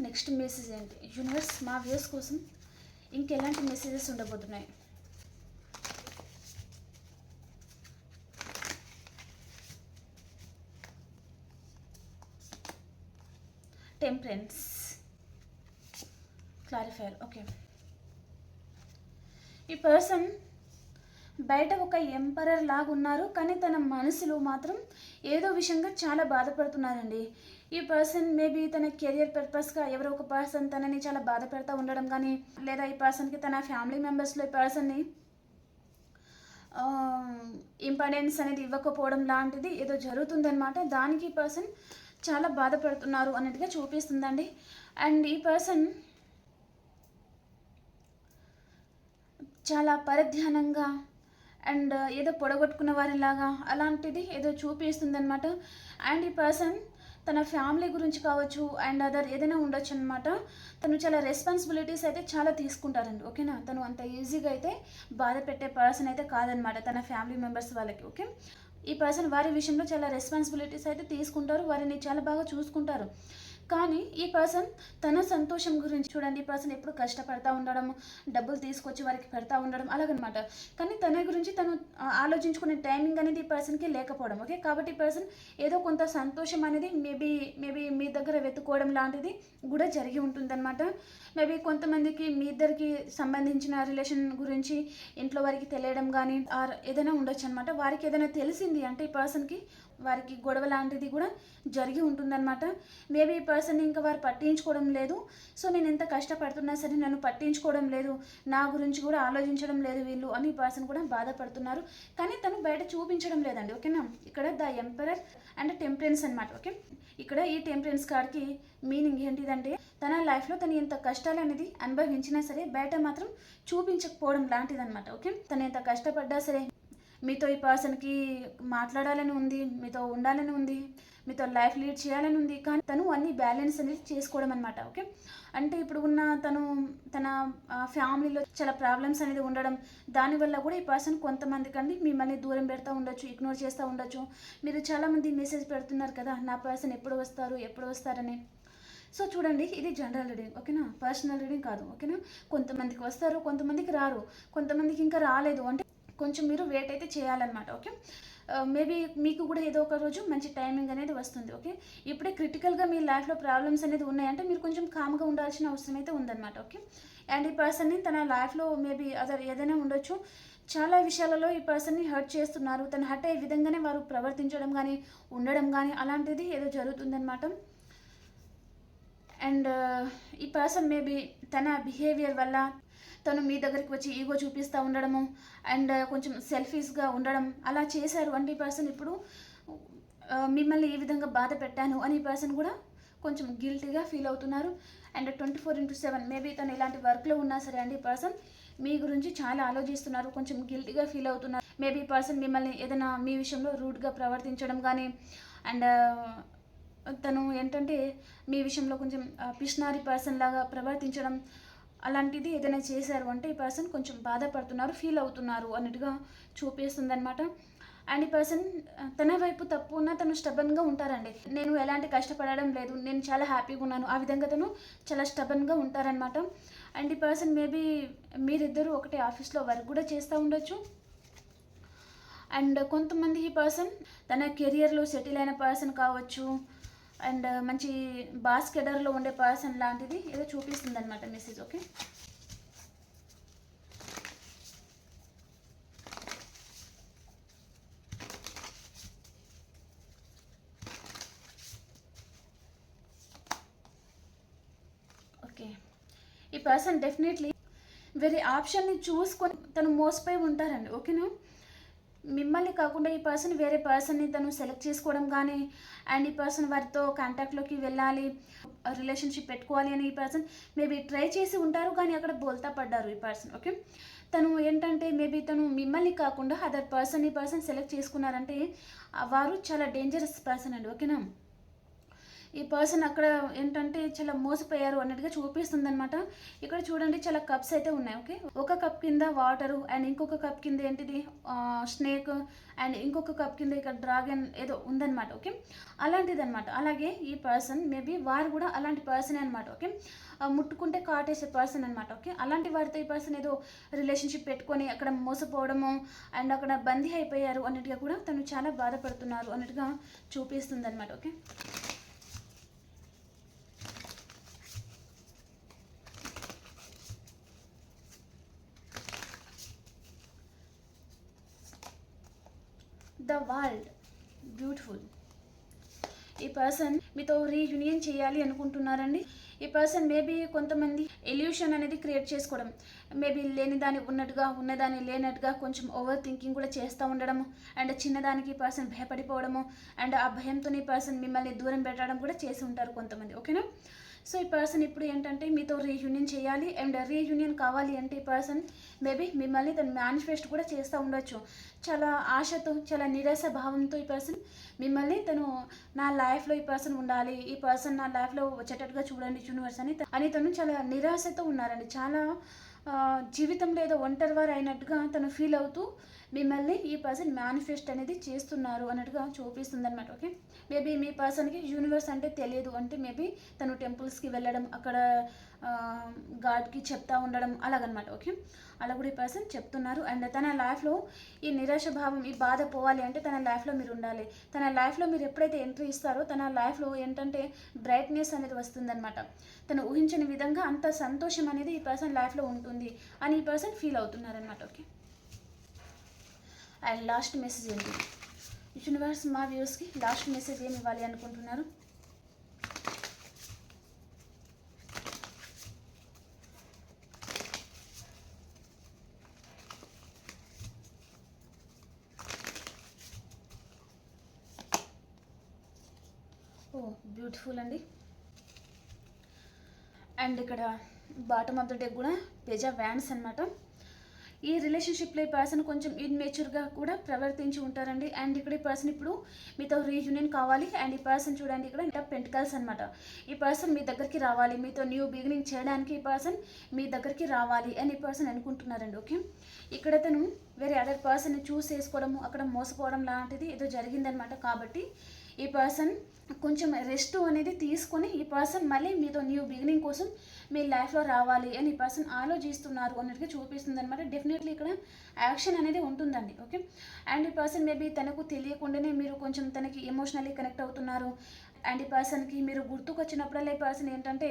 నెక్స్ట్ మెసేజ్ ఏంటి యూనివర్స్ మా వ్యూస్ కోసం ఇంకెలాంటి మెసేజెస్ ఉండబోతున్నాయి? Temperance, clarifier. ఓకే, ఈ పర్సన్ బయట ఒక ఎంపరర్ లాగా ఉన్నారు, కానీ తన మనసులో మాత్రం ఏదో విషయంగా చాలా బాధపడుతున్నారండి. ఈ పర్సన్ మేబీ తన కెరియర్ పర్పస్గా ఎవరో ఒక పర్సన్ తనని చాలా బాధ పెడతా ఉండడం కానీ, లేదా ఈ పర్సన్కి తన ఫ్యామిలీ మెంబర్స్లో ఈ పర్సన్ని ఇంపార్టెన్స్ అనేది ఇవ్వకపోవడం లాంటిది ఏదో జరుగుతుందన్నమాట. దానికి ఈ పర్సన్ చాలా బాధపడుతున్నారు అన్నట్టుగా చూపిస్తుందండి. అండ్ ఈ పర్సన్ చాలా పరధ్యానంగా అండ్ ఏదో పొడగొట్టుకున్న వారిలాగా అలాంటిది ఏదో చూపిస్తుంది అనమాట. అండ్ ఈ పర్సన్ తన ఫ్యామిలీ గురించి కావచ్చు అండ్ అదర్ ఏదైనా ఉండొచ్చు అనమాట. తను చాలా రెస్పాన్సిబిలిటీస్ అయితే చాలా తీసుకుంటారండి, ఓకేనా. తను అంత ఈజీగా అయితే బాధ పెట్టే పర్సన్ అయితే కాదనమాట తన ఫ్యామిలీ మెంబర్స్ వాళ్ళకి, ఓకే. ఈ పర్సన్ వారి విషయంలో చాలా రెస్పాన్సిబిలిటీస్ అయితే తీసుకుంటారు, వారిని చాలా బాగా చూసుకుంటారు. కానీ ఈ పర్సన్ తన సంతోషం గురించి చూడండి, ఈ పర్సన్ ఎప్పుడు కష్టపడతా ఉండడం, డబ్బులు తీసుకొచ్చి వారికి పెడతా ఉండడం అలాగనమాట. కానీ తన గురించి తను ఆలోచించుకునే టైమింగ్ అనేది ఈ పర్సన్కి లేకపోవడం, ఓకే. కాబట్టి ఈ పర్సన్ ఏదో కొంత సంతోషం అనేది మేబీ మీ దగ్గర వెతుక్కోవడం లాంటిది కూడా జరిగి ఉంటుందన్నమాట. మేబీ కొంతమందికి మీ ఇద్దరికి సంబంధించిన రిలేషన్ గురించి ఇంట్లో వారికి తెలియడం కానీ ఆర్ ఏదైనా ఉండొచ్చు అనమాట. వారికి ఏదైనా తెలిసింది అంటే ఈ పర్సన్కి వారికి గొడవ లాంటిది కూడా జరిగి ఉంటుందన్నమాట. మేబీ ఈ పర్సన్ ఇంకా వారు పట్టించుకోవడం లేదు. సో నేను ఎంత కష్టపడుతున్నా సరే నన్ను పట్టించుకోవడం లేదు, నా గురించి కూడా ఆలోచించడం లేదు వీళ్ళు అని ఈ పర్సన్ కూడా బాధపడుతున్నారు. కానీ తను బయట చూపించడం లేదండి, ఓకేనా. ఇక్కడ ద ఎంపరర్ అండ్ టెంపరెన్స్ అనమాట, ఓకే. ఇక్కడ ఈ టెంపరెన్స్ కార్డ్కి మీనింగ్ ఏంటిదంటే తన లైఫ్లో తను ఎంత కష్టాలు అనేది అనుభవించినా సరే బయట మాత్రం చూపించకపోవడం లాంటిదన్నమాట, ఓకే. తను ఎంత కష్టపడ్డా సరే మీతో ఈ పర్సన్కి మాట్లాడాలని ఉంది, మీతో ఉండాలని ఉంది, మీతో లైఫ్ లీడ్ చేయాలని ఉంది. కానీ తను అన్ని బ్యాలెన్స్ అనేది చేసుకోవడం అనమాట, ఓకే. అంటే ఇప్పుడు ఉన్న తన ఫ్యామిలీలో చాలా ప్రాబ్లమ్స్ అనేది ఉండడం, దానివల్ల కూడా ఈ పర్సన్ కొంతమందికండి మిమ్మల్ని దూరం పెడతా ఉండొచ్చు, ఇగ్నోర్ చేస్తూ ఉండొచ్చు. మీరు చాలామంది మెసేజ్ పెడుతున్నారు కదా, నా పర్సన్ ఎప్పుడు వస్తారని. సో చూడండి, ఇది జనరల్ రీడింగ్, ఓకేనా. పర్సనల్ రీడింగ్ కాదు, ఓకేనా. కొంతమందికి వస్తారు, కొంతమందికి రారు, కొంతమందికి ఇంకా రాలేదు అంటే కొంచెం మీరు వెయిట్ అయితే చేయాలన్నమాట, ఓకే. మేబీ మీకు కూడా ఏదో ఒక రోజు మంచి టైమింగ్ అనేది వస్తుంది, ఓకే. ఇప్పుడే క్రిటికల్గా మీ లైఫ్లో ప్రాబ్లమ్స్ అనేది ఉన్నాయంటే మీరు కొంచెం కామ్గా ఉండాల్సిన అవసరం అయితే ఉందన్నమాట, ఓకే. అండ్ ఈ పర్సన్ని తన లైఫ్లో మేబీ అదర్ ఏదైనా ఉండొచ్చు, చాలా విషయాలలో ఈ పర్సన్ని హర్ట్ చేస్తున్నారు. తను హర్ట్ అయ్యే విధంగానే వారు ప్రవర్తించడం కానీ ఉండడం కానీ అలాంటిది ఏదో జరుగుతుందన్నమాట. అండ్ ఈ పర్సన్ మేబీ తన బిహేవియర్ వల్ల తను మీ దగ్గరికి వచ్చి ఈగో చూపిస్తూ ఉండడము అండ్ కొంచెం సెల్ఫీస్గా ఉండడం అలా చేశారు అంటే ఈ పర్సన్ ఇప్పుడు మిమ్మల్ని ఈ విధంగా బాధ పెట్టాను అని ఈ పర్సన్ కూడా కొంచెం గిల్టీగా ఫీల్ అవుతున్నారు. అండ్ 24/7 మేబీ తను ఇలాంటి వర్క్లో ఉన్నా సరే అండి ఈ పర్సన్ మీ గురించి చాలా ఆలోచిస్తున్నారు, కొంచెం గిల్టీగా ఫీల్ అవుతున్నారు. మేబీ ఈ పర్సన్ మిమ్మల్ని ఏదైనా మీ విషయంలో రూడ్గా ప్రవర్తించడం కానీ అండ్ తను ఏంటంటే మీ విషయంలో కొంచెం పిషనారీ పర్సన్ లాగా ప్రవర్తించడం అలాంటిది ఏదైనా చేశారు అంటే ఈ పర్సన్ కొంచెం బాధపడుతున్నారు, ఫీల్ అవుతున్నారు అన్నట్టుగా చూపిస్తుంది అనమాట. అండ్ ఈ పర్సన్ తన వైపు తప్పు ఉన్నా తను స్టబన్గా ఉంటారండి. నేను ఎలాంటి కష్టపడడం లేదు, నేను చాలా హ్యాపీగా ఉన్నాను, ఆ విధంగా తను చాలా స్టబన్గా ఉంటారనమాట. అండ్ ఈ పర్సన్ మేబీ మీరిద్దరూ ఒకటే ఆఫీస్లో వర్క్ కూడా చేస్తూ ఉండొచ్చు. అండ్ కొంతమంది ఈ పర్సన్ తన కెరియర్లో సెటిల్ అయిన పర్సన్ కావచ్చు అండ్ మంచి బాస్కెటర్లో ఉండే పర్సన్ లాంటిది ఏదో చూపిస్తుంది అనమాట మెసేజ్, ఓకే. ఓకే, ఈ పర్సన్ డెఫినెట్లీ వేరే ఆప్షన్ని చూసుకొని తను మోసపోయి ఉంటారండి, ఓకేనా. మిమ్మల్ని కాకుండా ఈ పర్సన్ వేరే పర్సన్ని తను సెలెక్ట్ చేసుకోవడం కానీ అండ్ ఈ పర్సన్ వారితో కాంటాక్ట్లోకి వెళ్ళాలి, రిలేషన్షిప్ పెట్టుకోవాలి అని ఈ పర్సన్ మేబీ ట్రై చేసి ఉంటారు కానీ అక్కడ బోల్తా పడ్డారు ఈ పర్సన్, ఓకే. తను ఏంటంటే మేబీ తను మిమ్మల్ని కాకుండా అదర్ పర్సన్ ఈ పర్సన్ సెలెక్ట్ చేసుకున్నారంటే వారు చాలా డేంజరస్ పర్సన్ అండి, ఓకేనా. ఈ పర్సన్ అక్కడ ఏంటంటే చాలా మోసపోయారు అన్నట్టుగా చూపిస్తుంది అనమాట. ఇక్కడ చూడండి చాలా కప్స్ అయితే ఉన్నాయి, ఓకే. ఒక కప్ కింద వాటరు అండ్ ఇంకొక కప్ కింద ఏంటిది స్నేక్ అండ్ ఇంకొక కప్ కింద ఇక్కడ డ్రాగన్ ఏదో ఉందన్నమాట, ఓకే. అలాంటిది అనమాట. అలాగే ఈ పర్సన్ మేబీ వారు కూడా అలాంటి పర్సనే అనమాట, ఓకే. ముట్టుకుంటే కాటేసే పర్సన్ అనమాట, ఓకే. అలాంటి వారితో ఈ పర్సన్ ఏదో రిలేషన్షిప్ పెట్టుకొని అక్కడ మోసపోవడము అండ్ అక్కడ బందీ అయిపోయారు అన్నట్టుగా కూడా తను చాలా బాధపడుతున్నారు అన్నట్టుగా చూపిస్తుంది అనమాట, ఓకే. The world beautiful. ఈ పర్సన్ మీతో రీయూనియన్ చేయాలి అనుకుంటున్నారండి. ఈ పర్సన్ మేబీ కొంతమంది ఎల్యూషన్ అనేది క్రియేట్ చేసుకోవడం, మేబీ లేని దాన్ని ఉన్నట్టుగా ఉన్నదాన్ని లేనట్టుగా కొంచెం ఓవర్ థింకింగ్ కూడా చేస్తూ ఉండడము అండ్ చిన్నదానికి ఈ పర్సన్ భయపడిపోవడము అండ్ ఆ భయంతో ఈ పర్సన్ మిమ్మల్ని దూరం పెట్టడం కూడా చేసి ఉంటారు కొంతమంది, ఓకేనా. సో ఈ పర్సన్ ఇప్పుడు ఏంటంటే మీతో రీయూనియన్ చేయాలి. అండ్ రీయూనియన్ కావాలి అంటే ఈ పర్సన్ మేబీ మిమ్మల్ని తను మేనిఫెస్ట్ కూడా చేస్తూ ఉండొచ్చు. చాలా ఆశతో, చాలా నిరాశ భావంతో ఈ పర్సన్ మిమ్మల్ని తను నా లైఫ్లో ఈ పర్సన్ ఉండాలి, ఈ పర్సన్ నా లైఫ్లో వచ్చేటట్టుగా చూడండి యూనివర్స్ అని తను చాలా నిరాశతో ఉన్నారండి. చాలా జీవితంలో ఏదో ఒంటరివారు అయినట్టుగా తను ఫీల్ అవుతూ మిమ్మల్ని ఈ పర్సన్ మేనిఫెస్ట్ అనేది చేస్తున్నారు అన్నట్టుగా చూపిస్తుంది అనమాట. ఓకే, మేబీ మీ పర్సన్కి యూనివర్స్ అంటే తెలియదు అంటే మేబీ తను టెంపుల్స్కి వెళ్ళడం, అక్కడ గాడ్కి చెప్తా ఉండడం అలాగనమాట. ఓకే, అలా కూడా ఈ పర్సన్ చెప్తున్నారు. అండ్ తన లైఫ్లో ఈ నిరాశ భావం, ఈ బాధ పోవాలి అంటే తన లైఫ్లో మీరు ఉండాలి. తన లైఫ్లో మీరు ఎప్పుడైతే ఎంట్రీ ఇస్తారో తన లైఫ్లో ఏంటంటే బ్రైట్నెస్ అనేది వస్తుందన్నమాట. తను ఊహించని విధంగా అంత సంతోషం అనేది ఈ పర్సన్ లైఫ్లో ఉంటుంది అని ఈ పర్సన్ ఫీల్ అవుతున్నారనమాట. ఓకే, అండ్ లాస్ట్ మెసేజ్ ఏంటి యూనివర్స్ మా వ్యూస్కి లాస్ట్ మెసేజ్ ఏమి ఇవ్వాలి అనుకుంటున్నారు? ఓ బ్యూటిఫుల్ అండి. అండ్ ఇక్కడ బాటమ్ ఆఫ్ ద డెక్ కూడా పేజ్ ఆఫ్ వ్యాండ్స్ అనమాట. ఈ రిలేషన్షిప్లో ఈ పర్సన్ కొంచెం ఇన్మెచ్యూర్గా కూడా ప్రవర్తించి ఉంటారండి. అండ్ ఇక్కడ ఈ పర్సన్ ఇప్పుడు మీతో రీయూనియన్ కావాలి. అండ్ ఈ పర్సన్ చూడండి ఇక్కడ పెంటికల్స్ అనమాట. ఈ పర్సన్ మీ దగ్గరికి రావాలి, మీతో న్యూ బిగినింగ్ చేయడానికి ఈ పర్సన్ మీ దగ్గరికి రావాలి అని ఈ పర్సన్ అనుకుంటున్నారండి. ఓకే, ఇక్కడ తను వేరే అదర్ పర్సన్ని చూస్ చేసుకోవడము, అక్కడ మోసపోవడం లాంటిది ఏదో జరిగిందనమాట. కాబట్టి ఈ పర్సన్ కొంచెం రెస్ట్ అనేది తీసుకొని ఈ పర్సన్ మళ్ళీ మీతో న్యూ బిగినింగ్ కోసం మీ లైఫ్లో రావాలి అని ఈ పర్సన్ ఆలోచిస్తున్నారు అన్నట్టుగా చూపిస్తుంది అనమాట. డెఫినెట్లీ ఇక్కడ యాక్షన్ అనేది ఉంటుందండి. ఓకే, అండ్ ఈ పర్సన్ మేబీ తనకు తెలియకుండానే మీరు కొంచెం తనకి ఎమోషనల్లీ కనెక్ట్ అవుతున్నారు. అండ్ ఈ పర్సన్కి మీరు గుర్తుకొచ్చినప్పుడల్లా ఈ పర్సన్ ఏంటంటే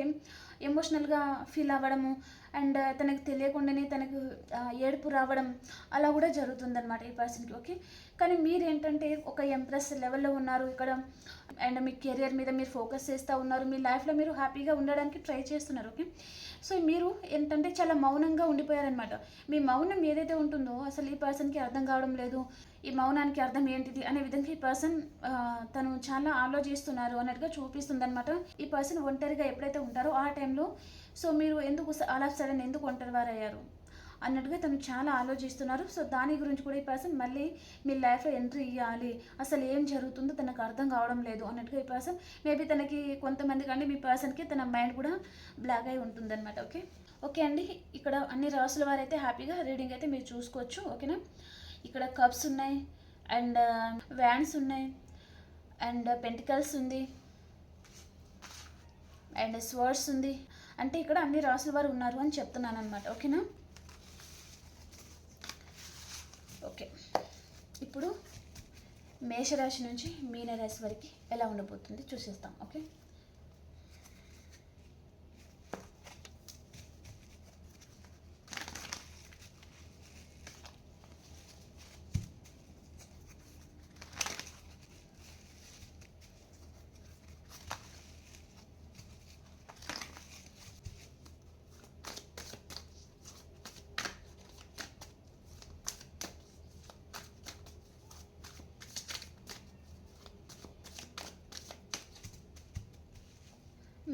ఎమోషనల్గా ఫీల్ అవ్వడము అండ్ తనకు తెలియకుండానే తనకు ఏడుపు రావడం అలా కూడా జరుగుతుందన్నమాట ఈ పర్సన్కి. ఓకే, కానీ మీరు ఏంటంటే ఒక ఎంప్రెస్ లెవెల్లో ఉన్నారు ఇక్కడ. అండ్ మీ కెరియర్ మీద మీరు ఫోకస్ చేస్తూ ఉన్నారు, మీ లైఫ్లో మీరు హ్యాపీగా ఉండడానికి ట్రై చేస్తున్నారు. ఓకే, సో మీరు ఏంటంటే చాలా మౌనంగా ఉండిపోయారనమాట. మీ మౌనం ఏదైతే ఉంటుందో అసలు ఈ పర్సన్కి అర్థం కావడం లేదు. ఈ మౌనానికి అర్థం ఏంటిది అనే విధంగా ఈ పర్సన్ తను చాలా ఆలోచిస్తున్నారు అన్నట్టుగా చూపిస్తుంది అనమాట. ఈ పర్సన్ ఒంటరిగా ఎప్పుడైతే ఉంటారో ఆ టైంలో సో మీరు ఎందుకు అలా సడన్ ఎందుకు ఒంటరి వారయ్యారు అన్నట్టుగా తను చాలా ఆలోచిస్తున్నారు. సో దాని గురించి కూడా ఈ పర్సన్ మళ్ళీ మీ లైఫ్లో ఎంట్రీ ఇవ్వాలి, అసలు ఏం జరుగుతుందో తనకు అర్థం కావడం లేదు అన్నట్టుగా ఈ పర్సన్ మేబీ తనకి కొంతమంది కానీ మీ పర్సన్కి తన మైండ్ కూడా బ్లాక్ అయి ఉంటుందన్నమాట. ఓకే, ఓకే అండి, ఇక్కడ అన్ని రాసుల వారైతే హ్యాపీగా రీడింగ్ అయితే మీరు చూసుకోవచ్చు. ఓకేనా, ఇక్కడ కప్స్ ఉన్నాయి అండ్ వ్యాండ్స్ ఉన్నాయి అండ్ పెంటికల్స్ ఉంది అండ్ స్వర్డ్స్ ఉంది. అంటే ఇక్కడ అన్ని రాసుల వారు ఉన్నారు అని చెప్తున్నాను అనమాట. ఓకేనా, ఓకే, ఇప్పుడు మేషరాశి నుంచి మీనరాశి వరకు ఎలా ఉండబోతుంది చూసేస్తాం. ఓకే,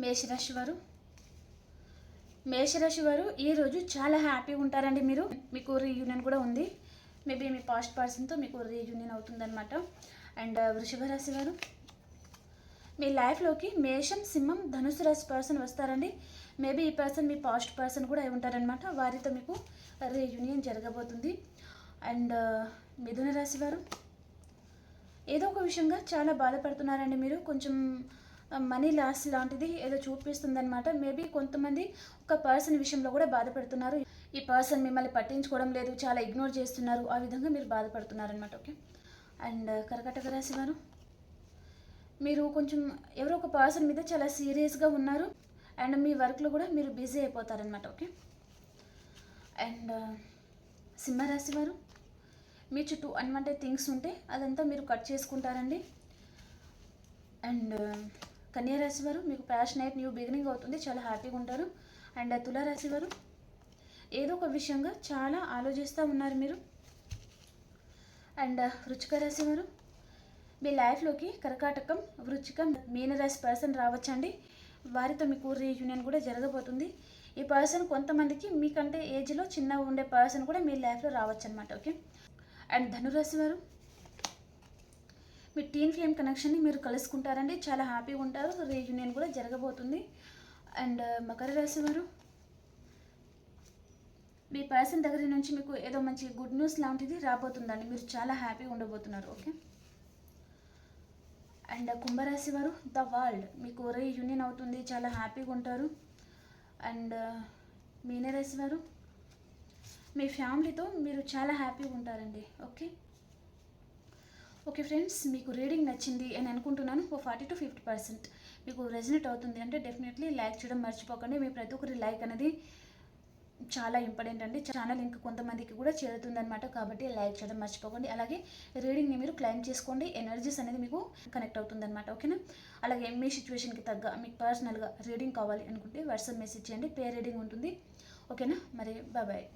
మేషరాశి వారు ఈరోజు చాలా హ్యాపీగా ఉంటారండి. మీకు రీయూనియన్ కూడా ఉంది. మేబీ మీ పాస్ట్ పర్సన్తో మీకు రీయూనియన్ అవుతుందన్నమాట. అండ్ వృషభ రాశి వారు మీ లైఫ్లోకి మేషం, సింహం, ధనుసు రాశి పర్సన్ వస్తారండి. మేబీ ఈ పర్సన్ మీ పాస్ట్ పర్సన్ కూడా అయి ఉంటారనమాట. వారితో మీకు రీయూనియన్ జరగబోతుంది. అండ్ మిథున రాశి వారు ఏదో ఒక విషయంగా చాలా బాధపడుతున్నారండి. మీరు కొంచెం మనీ లాస్ లాంటిది ఏదో చూపిస్తుందన్నమాట. మేబీ కొంతమంది ఒక పర్సన్ విషయంలో కూడా బాధపడుతున్నారు. ఈ పర్సన్ మిమ్మల్ని పట్టించుకోవడం లేదు, చాలా ఇగ్నోర్ చేస్తున్నారు, ఆ విధంగా మీరు బాధపడుతున్నారనమాట. ఓకే, అండ్ కర్కాటక రాశి వారు మీరు కొంచెం ఎవరో ఒక పర్సన్ మీద చాలా సీరియస్గా ఉన్నారు అండ్ మీ వర్క్లో కూడా మీరు బిజీ అయిపోతారనమాట. ఓకే, అండ్ సింహరాశి వారు మీ చుట్టూ అన్వాంటెడ్ థింగ్స్ ఉంటే అదంతా మీరు కట్ చేసుకుంటారండి. అండ్ కన్యారాశి వారు మీకు ప్యాషనేట్ న్యూ బిగినింగ్ అవుతుంది, చాలా హ్యాపీగా ఉంటారు. అండ్ తులారాశి వారు ఏదో ఒక విషయంగా చాలా ఆలోచిస్తూ ఉన్నారు మీరు. అండ్ వృశ్చిక రాశి వారు మీ లైఫ్లోకి కర్కాటకం, వృశ్చికం, మీనరాశి పర్సన్ రావచ్చండి. వారితో మీకు రీయూనియన్ కూడా జరగబోతుంది. ఈ పర్సన్ కొంతమందికి మీకంటే ఏజ్లో చిన్న ఉండే పర్సన్ కూడా మీ లైఫ్లో రావచ్చు అనమాట. ఓకే. అండ్ ధనురాశి వారు, మీ టీన్ ఫ్లేమ్ కనెక్షన్ని మీరు కలుసుకుంటారండి, చాలా హ్యాపీగా ఉంటారు, రీయూనియన్ కూడా జరగబోతుంది. అండ్ మకర రాశి వారు, మీ పర్సన్ దగ్గర నుంచి మీకు ఏదో మంచి గుడ్ న్యూస్ లాంటిది రాబోతుందండి, మీరు చాలా హ్యాపీగా ఉండబోతున్నారు. ఓకే. అండ్ కుంభరాశి వారు, ద వరల్డ్, మీకు రీయూనియన్ అవుతుంది, చాలా హ్యాపీగా ఉంటారు. అండ్ మీనరాశి వారు, మీ ఫ్యామిలీతో మీరు చాలా హ్యాపీగా ఉంటారండి. ఓకే. ఓకే ఫ్రెండ్స్, మీకు రీడింగ్ నచ్చింది అని అనుకుంటున్నాను. 40 to 50% మీకు రెజనేట్ అవుతుంది అంటే డెఫినెట్లీ లైక్ చేయడం మర్చిపోకండి. మీ ప్రతి ఒక్కరి లైక్ అనేది చాలా ఇంపార్టెంట్ అండి. ఛానల్ ఇంకా కొంతమందికి కూడా చేరుతుందన్నమాట, కాబట్టి లైక్ చేయడం మర్చిపోకండి. అలాగే రీడింగ్ని మీరు క్లైమ్ చేసుకోండి, ఎనర్జీస్ అనేది మీకు కనెక్ట్ అవుతుందన్నమాట. ఓకేనా. అలాగే మీ సిచ్యువేషన్కి తగ్గ మీకు పర్సనల్గా రీడింగ్ కావాలి అనుకుంటే వాట్సాప్ మెసేజ్ చేయండి, పే రీడింగ్ ఉంటుంది. ఓకేనా. మరి బాయ్.